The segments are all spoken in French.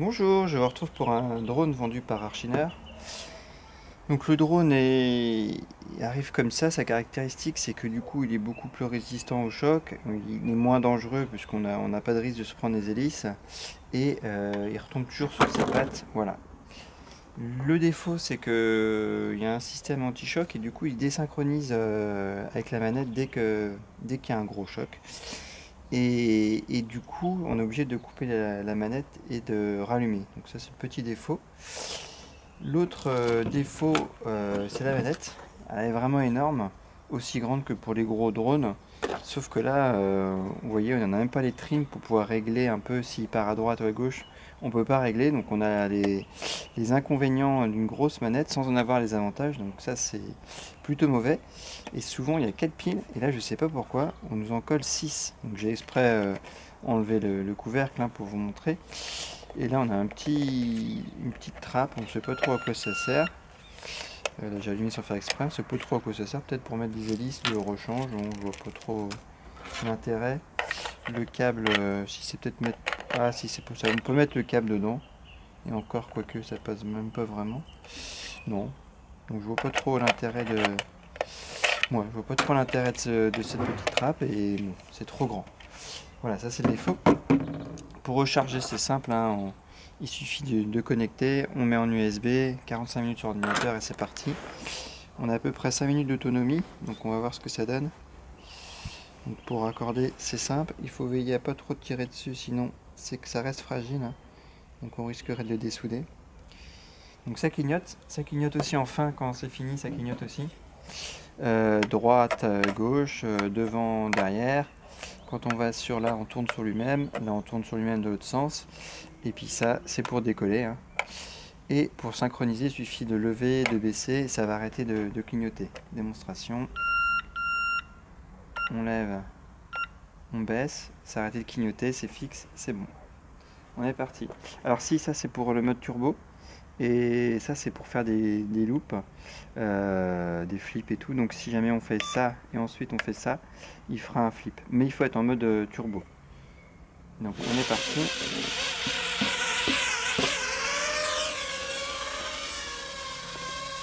Bonjour, je vous retrouve pour un drone vendu par Archiner. Donc le drone arrive comme ça, sa caractéristique c'est que du coup il est beaucoup plus résistant au choc, il est moins dangereux puisqu'on n'a pas de risque de se prendre les hélices et il retombe toujours sur ses pattes, voilà. Le défaut c'est que il y a un système anti-choc et du coup il désynchronise avec la manette dès qu'il y a un gros choc. Et du coup, on est obligé de couper la manette et de rallumer. Donc ça, c'est le petit défaut. L'autre défaut, c'est la manette. Elle est vraiment énorme, aussi grande que pour les gros drones. Sauf que là, vous voyez, on n'a même pas les trims pour pouvoir régler un peu s'il part à droite ou à gauche. On peut pas régler, donc on a les inconvénients d'une grosse manette sans en avoir les avantages. Donc ça, c'est plutôt mauvais. Et souvent, il y a 4 piles, et là, je sais pas pourquoi, on nous en colle 6. Donc j'ai exprès enlevé le couvercle hein, pour vous montrer. Et là, on a une petite trappe, on ne sait pas trop à quoi ça sert. Là, j'ai allumé sans faire exprès, on ne sait pas trop à quoi ça sert. Peut-être pour mettre des hélices, le rechange, on ne voit pas trop l'intérêt. Le câble, si c'est peut-être mettre... Ah, si c'est pour ça, on peut mettre le câble dedans. Et encore, quoique, ça passe même pas vraiment. Non. Donc je vois pas trop l'intérêt de... Ouais, je vois pas trop l'intérêt de cette petite trappe et bon, c'est trop grand. Voilà, ça c'est le défaut. Pour recharger, c'est simple, hein, il suffit de connecter, on met en USB, 45 minutes sur ordinateur et c'est parti. On a à peu près 5 minutes d'autonomie, donc on va voir ce que ça donne. Donc pour raccorder, c'est simple, il faut veiller à pas trop tirer dessus, sinon c'est que ça reste fragile, hein, donc on risquerait de le dessouder. Donc ça clignote aussi en fin quand c'est fini, ça clignote aussi. Droite, gauche, devant, derrière. Quand on va sur là, on tourne sur lui-même. Là, on tourne sur lui-même de l'autre sens. Et puis ça, c'est pour décoller. Hein. Et pour synchroniser, il suffit de lever, de baisser. Ça va arrêter de clignoter. Démonstration. On lève, on baisse. Ça a arrêté de clignoter, c'est fixe, c'est bon. On est parti. Alors si, ça c'est pour le mode turbo. Et ça c'est pour faire des loops, des flips et tout. Donc si jamais on fait ça et ensuite on fait ça, il fera un flip. Mais il faut être en mode turbo. Donc on est parti.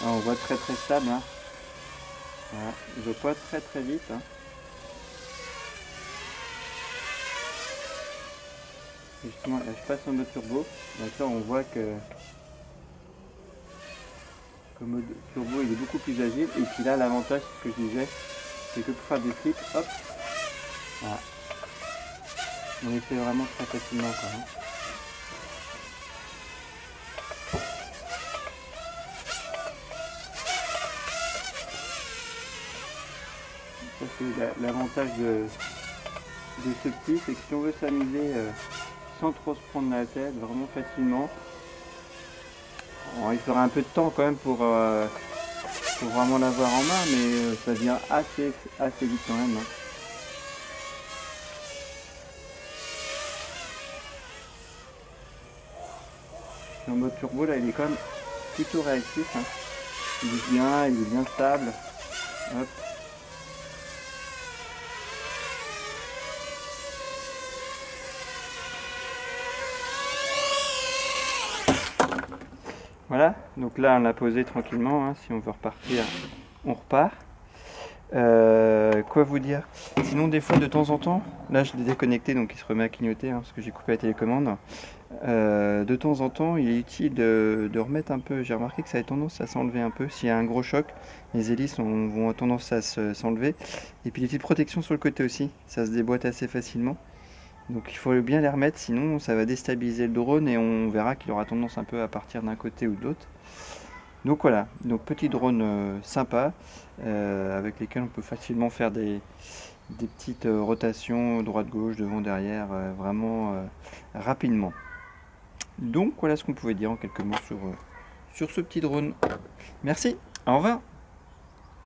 Alors, on voit très stable. Hein. Voilà. Il ne va pas très vite. Hein. Justement là je passe en mode turbo. D'accord, on voit que le mode turbo il est beaucoup plus agile. Et puis là l'avantage, ce que je disais, c'est que pour faire des flips, hop, voilà. On les fait vraiment très facilement quoi. Hein. Ça c'est l'avantage de ce petit, c'est que si on veut s'amuser sans trop se prendre la tête, vraiment facilement, bon, il faudra un peu de temps quand même pour vraiment l'avoir en main, mais ça vient assez vite quand même. Hein. En mode turbo là il est quand même plutôt réactif, hein. Il est bien stable. Hop. Voilà, donc là on l'a posé tranquillement, hein. Si on veut repartir, on repart. Quoi vous dire? Sinon des fois de temps en temps, là je l'ai déconnecté donc il se remet à clignoter hein, parce que j'ai coupé la télécommande. De temps en temps il est utile de remettre un peu, j'ai remarqué que ça a tendance à s'enlever un peu. S'il y a un gros choc, les hélices vont avoir tendance à s'enlever. Et puis les petites protections sur le côté aussi, ça se déboîte assez facilement. Donc il faut bien les remettre, sinon ça va déstabiliser le drone et on verra qu'il aura tendance un peu à partir d'un côté ou de l'autre. Donc voilà, donc petit drone sympa avec lesquels on peut facilement faire des petites rotations droite-gauche, devant, derrière, vraiment rapidement. Donc voilà ce qu'on pouvait dire en quelques mots sur ce petit drone. Merci, au revoir.